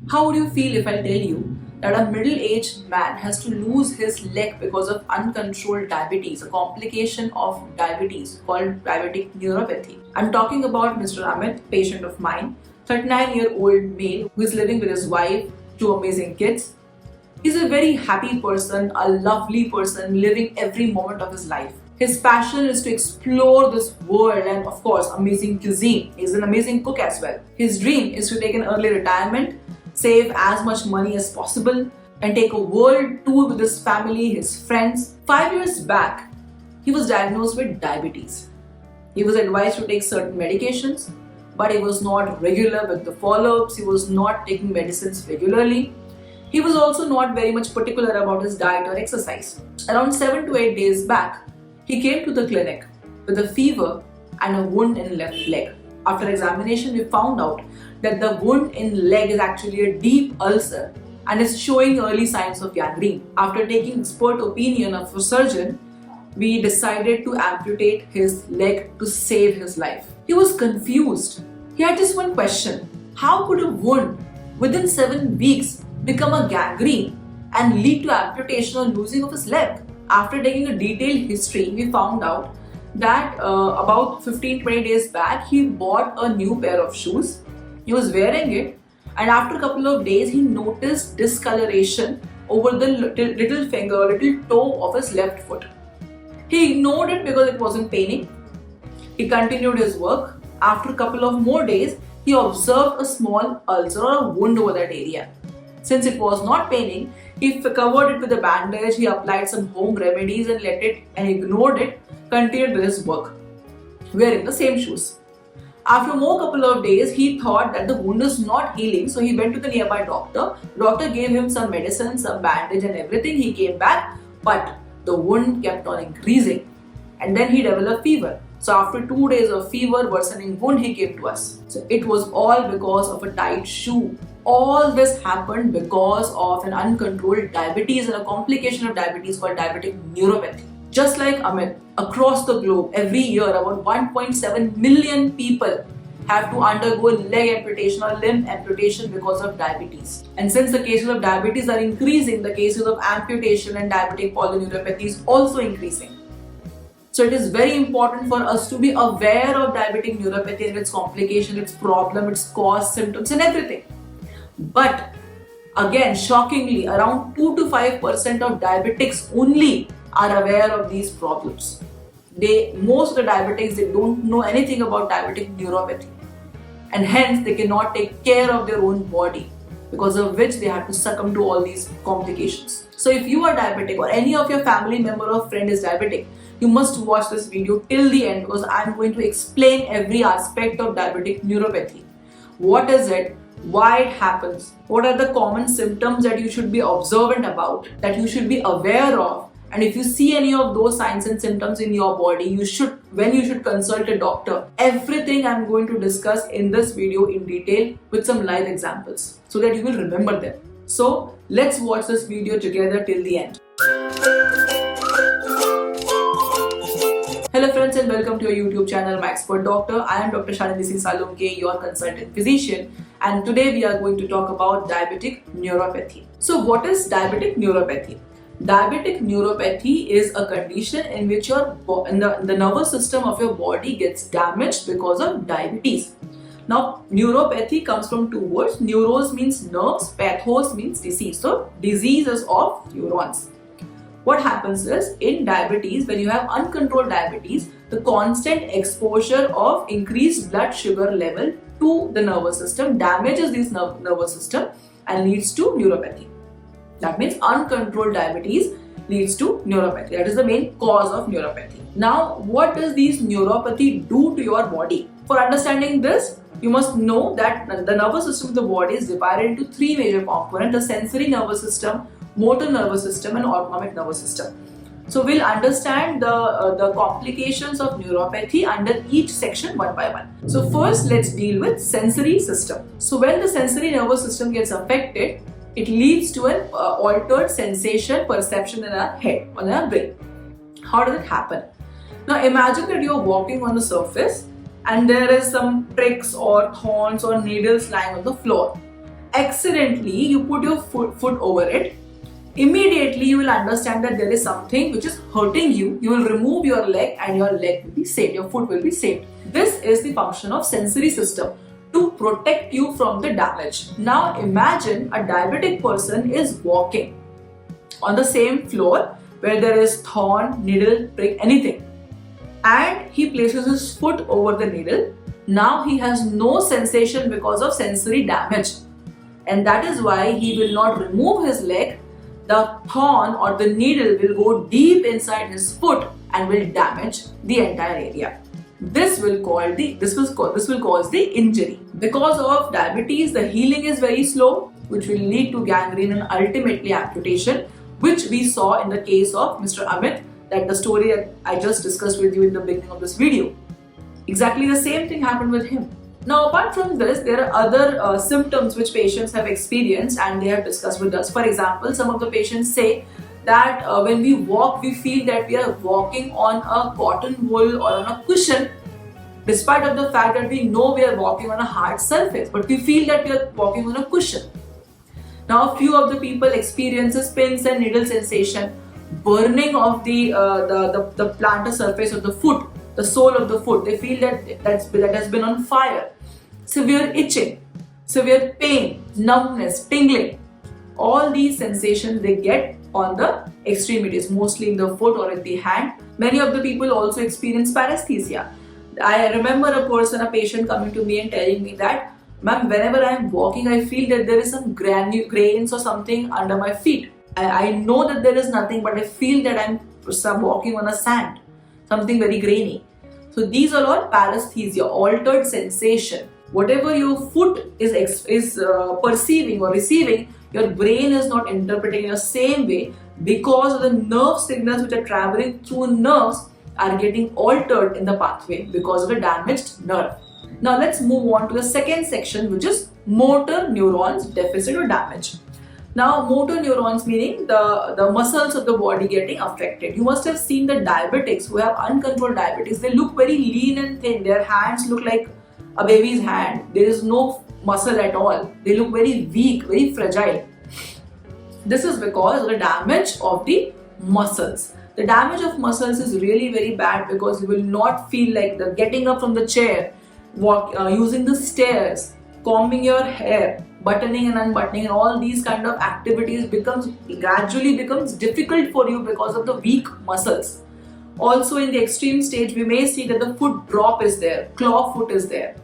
How would you feel if I tell you that a middle-aged man has to lose his leg because of uncontrolled diabetes, a complication of diabetes called diabetic neuropathy? I'm talking about Mr. Amit, patient of mine, 39-year-old male who is living with his wife, two amazing kids. He's a very happy person, a lovely person, living every moment of his life. His passion is to explore this world and, of course, amazing cuisine. He's an amazing cook as well. His dream is to take an early retirement, save as much money as possible, and take a world tour with his family, his friends. 5 years back, he was diagnosed with diabetes. He was advised to take certain medications, but he was not regular with the follow-ups. He was not taking medicines regularly. He was also not very much particular about his diet or exercise. Around 7 to 8 days back, he came to the clinic with a fever and a wound in left leg. After examination, we found out that the wound in leg is actually a deep ulcer and is showing early signs of gangrene. After taking expert opinion of a surgeon, we decided to amputate his leg to save his life. He was confused. He had just one question: how could a wound within 7 weeks become a gangrene and lead to amputation or losing of his leg? After taking a detailed history, we found out that about 15-20 days back, he bought a new pair of shoes. He was wearing it, and after a couple of days, he noticed discoloration over the little finger, little toe of his left foot. He ignored it because it wasn't paining. He continued his work. After a couple of more days, he observed a small ulcer or a wound over that area. Since it was not paining, he covered it with a bandage, he applied some home remedies and ignored it, continued with his work, wearing the same shoes. After more couple of days, he thought that the wound is not healing, so he went to the nearby doctor. The doctor gave him some medicine, some bandage and everything. He came back, but the wound kept on increasing, and then he developed fever. So after 2 days of fever, worsening wound, he came to us. So it was all because of a tight shoe. All this happened because of an uncontrolled diabetes and a complication of diabetes called diabetic neuropathy. Just like Amit, across the globe, every year about 1.7 million people have to undergo leg amputation or limb amputation because of diabetes. And since the cases of diabetes are increasing, the cases of amputation and diabetic polyneuropathy is also increasing. So it is very important for us to be aware of diabetic neuropathy and its complication, its problem, its cause, symptoms and everything. But again, shockingly, around 2 to 5% of diabetics only are aware of these problems. Most of the diabetics, they don't know anything about diabetic neuropathy, and hence they cannot take care of their own body, because of which they have to succumb to all these complications. So if you are diabetic or any of your family member or friend is diabetic, you must watch this video till the end, because I am going to explain every aspect of diabetic neuropathy. What is it? Why it happens? What are the common symptoms that you should be observant about, that you should be aware of? And if you see any of those signs and symptoms in your body, when you should consult a doctor. Everything I'm going to discuss in this video in detail with some live examples so that you will remember them. So let's watch this video together till the end. Hello friends and welcome to your YouTube channel, My Expert Doctor. I am Dr. Shalini Salunke, your consultant physician, and today we are going to talk about diabetic neuropathy. So what is diabetic neuropathy? Diabetic neuropathy is a condition in which the nervous system of your body gets damaged because of diabetes. Now, neuropathy comes from two words. Neuros means nerves, pathos means disease. So, diseases of neurons. What happens is, in diabetes, when you have uncontrolled diabetes, the constant exposure of increased blood sugar level to the nervous system damages this nervous system and leads to neuropathy. That means uncontrolled diabetes leads to neuropathy. That is the main cause of neuropathy. Now, what does this neuropathy do to your body? For understanding this, you must know that the nervous system of the body is divided into three major components: the sensory nervous system, motor nervous system and autonomic nervous system. So we'll understand the complications of neuropathy under each section one by one. So first, let's deal with sensory system. So when the sensory nervous system gets affected, it leads to an altered sensation perception in our head, on our brain. How does it happen? Now imagine that you're walking on the surface and there is some pricks or thorns or needles lying on the floor. accidentally you put your foot over it, immediately you will understand that there is something which is hurting you. You will remove your leg and your leg will be saved, your foot will be saved. This is the function of sensory system, to protect you from the damage. Now imagine a diabetic person is walking on the same floor where there is thorn, needle, prick, anything, and he places his foot over the needle. Now he has no sensation because of sensory damage, and that is why he will not remove his leg. The thorn or the needle will go deep inside his foot and will damage the entire area. This will cause the injury. Because of diabetes, the healing is very slow, which will lead to gangrene and ultimately amputation, which we saw in the case of Mr. Amit, that the story that I just discussed with you in the beginning of this video. Exactly the same thing happened with him. Now, apart from this, there are other symptoms which patients have experienced and they have discussed with us. For example, some of the patients say that when we walk, we feel that we are walking on a cotton wool or on a cushion, despite of the fact that we know we are walking on a hard surface, but we feel that we are walking on a cushion. Now, a few of the people experiences pins and needle sensation, burning of the plantar surface of the foot, the sole of the foot. They feel that that has been on fire. Severe itching, severe pain, numbness, tingling. All these sensations they get on the extremities, mostly in the foot or in the hand. Many of the people also experience paresthesia. I remember a patient coming to me and telling me that, ma'am, whenever I am walking, I feel that there is some grains or something under my feet. I know that there is nothing, but I feel that I am walking on a sand, something very grainy. So these are all paresthesia, altered sensation. Whatever your foot is perceiving or receiving, your brain is not interpreting in the same way, because the nerve signals which are traveling through nerves are getting altered in the pathway because of the damaged nerve. Now let's move on to the second section, which is motor neurons deficit or damage. Now, motor neurons meaning the muscles of the body getting affected. You must have seen the diabetics who have uncontrolled diabetes. They look very lean and thin. Their hands look like a baby's hand. There is no muscle at all. They look very weak, very fragile. This is because of the damage of the muscles. The damage of muscles is really very bad, because you will not feel like the getting up from the chair, using the stairs, combing your hair, buttoning and unbuttoning, and all these kind of activities gradually becomes difficult for you because of the weak muscles. Also, in the extreme stage, we may see that the foot drop is there, claw foot is there.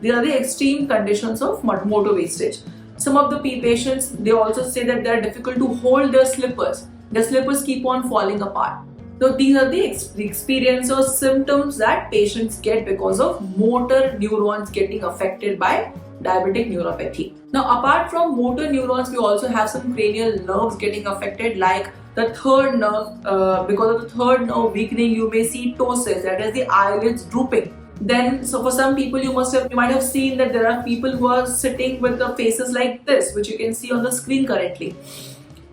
These are the extreme conditions of motor wastage. Some of the patients, they also say that they are difficult to hold their slippers. The slippers keep on falling apart. So these are the experience or symptoms that patients get because of motor neurons getting affected by diabetic neuropathy. Now, apart from motor neurons, we also have some cranial nerves getting affected, like the third nerve. Because of the third nerve weakening, you may see ptosis, that is the eyelids drooping. Then, so for some people, you might have seen that there are people who are sitting with the faces like this, which you can see on the screen currently.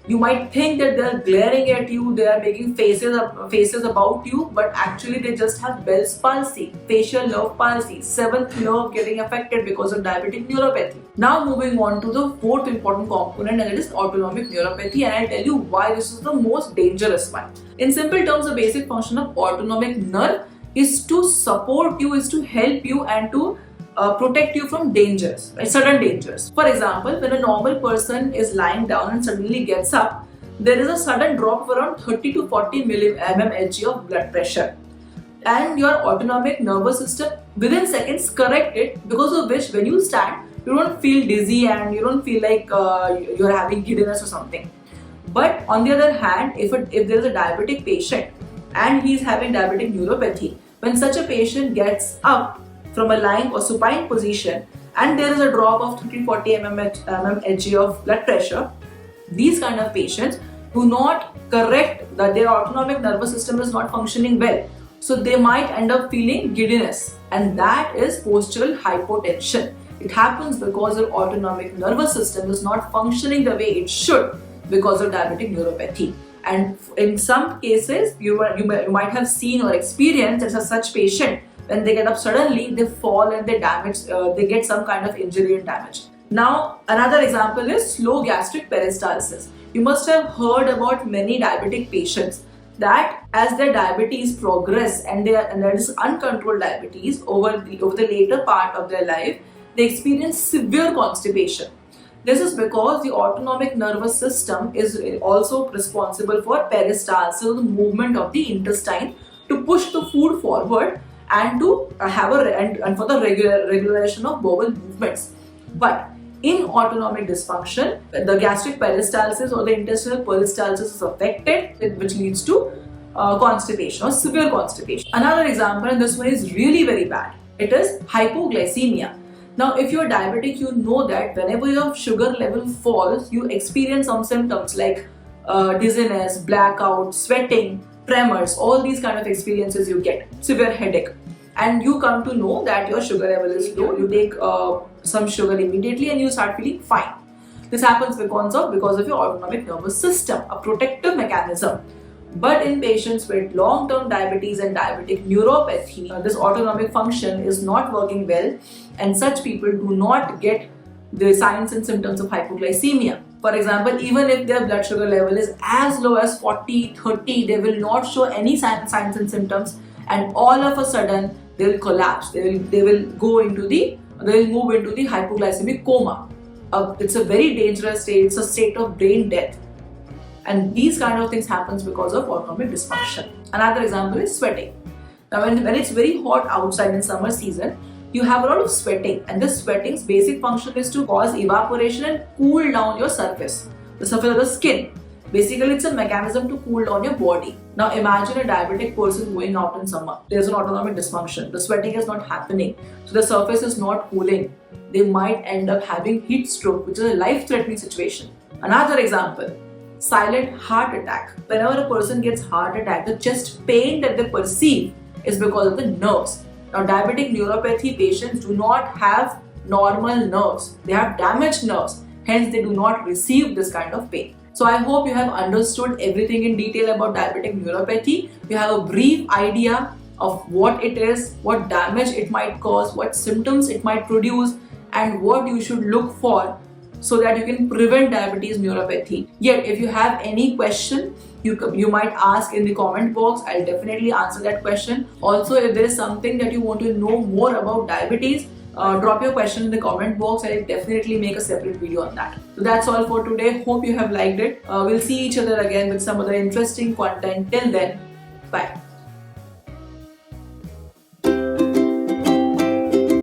You might think that they are glaring at you, they are making faces about you, but actually they just have Bell's palsy, facial nerve palsy, seventh nerve getting affected because of diabetic neuropathy. Now moving on to the fourth important component, and it is autonomic neuropathy, and I'll tell you why this is the most dangerous one. In simple terms, the basic function of autonomic nerve is to support you, is to help you, and to protect you from dangers, sudden dangers. For example, when a normal person is lying down and suddenly gets up, there is a sudden drop of around 30 to 40 mmHg of blood pressure, and your autonomic nervous system within seconds correct it, because of which when you stand, you don't feel dizzy and you don't feel like you're having giddiness or something. But on the other hand, if there is a diabetic patient and he is having diabetic neuropathy, when such a patient gets up from a lying or supine position and there is a drop of 30-40 mmHg of blood pressure, these kind of patients do not correct that their autonomic nervous system is not functioning well. So they might end up feeling giddiness, and that is postural hypotension. It happens because your autonomic nervous system is not functioning the way it should because of diabetic neuropathy. And in some cases, you might have seen or experienced as a such patient, when they get up suddenly, they fall and they get some kind of injury and damage. Now, another example is slow gastric peristalsis. You must have heard about many diabetic patients that as their diabetes progress and there is uncontrolled diabetes over the later part of their life, they experience severe constipation. This is because the autonomic nervous system is also responsible for peristalsis, so the movement of the intestine to push the food forward and to have and for the regulation of bowel movements. But in autonomic dysfunction, the gastric peristalsis or the intestinal peristalsis is affected, which leads to constipation or severe constipation. Another example, and this one is really very bad, it is hypoglycemia. Now, if you're diabetic, you know that whenever your sugar level falls, you experience some symptoms like dizziness, blackout, sweating, tremors, all these kind of experiences you get, severe headache. And you come to know that your sugar level is low, you take some sugar immediately and you start feeling fine. This happens because of your autonomic nervous system, a protective mechanism. But in patients with long-term diabetes and diabetic neuropathy, this autonomic function is not working well, and such people do not get the signs and symptoms of hypoglycemia. For example, even if their blood sugar level is as low as 40, 30, they will not show any signs and symptoms, and all of a sudden they will collapse. They will move into the hypoglycemic coma. It's a very dangerous state. It's a state of brain death. And these kind of things happens because of autonomic dysfunction. Another example is sweating. Now, when it's very hot outside in summer season, you have a lot of sweating, and this sweating's basic function is to cause evaporation and cool down your surface, the surface of the skin. Basically, it's a mechanism to cool down your body. Now, imagine a diabetic person going out in summer. There's an autonomic dysfunction. The sweating is not happening, so the surface is not cooling. They might end up having heat stroke, which is a life-threatening situation. Another example, silent heart attack. Whenever a person gets heart attack, the chest pain that they perceive is because of the nerves. Now, diabetic neuropathy patients do not have normal nerves. They have damaged nerves. Hence, they do not receive this kind of pain. So, I hope you have understood everything in detail about diabetic neuropathy. You have a brief idea of what it is, what damage it might cause, what symptoms it might produce, and what you should look for so that you can prevent diabetes neuropathy. Yet, if you have any question, you might ask in the comment box. I'll definitely answer that question. Also, if there is something that you want to know more about diabetes, drop your question in the comment box. I'll definitely make a separate video on that. So that's all for today. Hope you have liked it. We'll see each other again with some other interesting content. Till then, bye.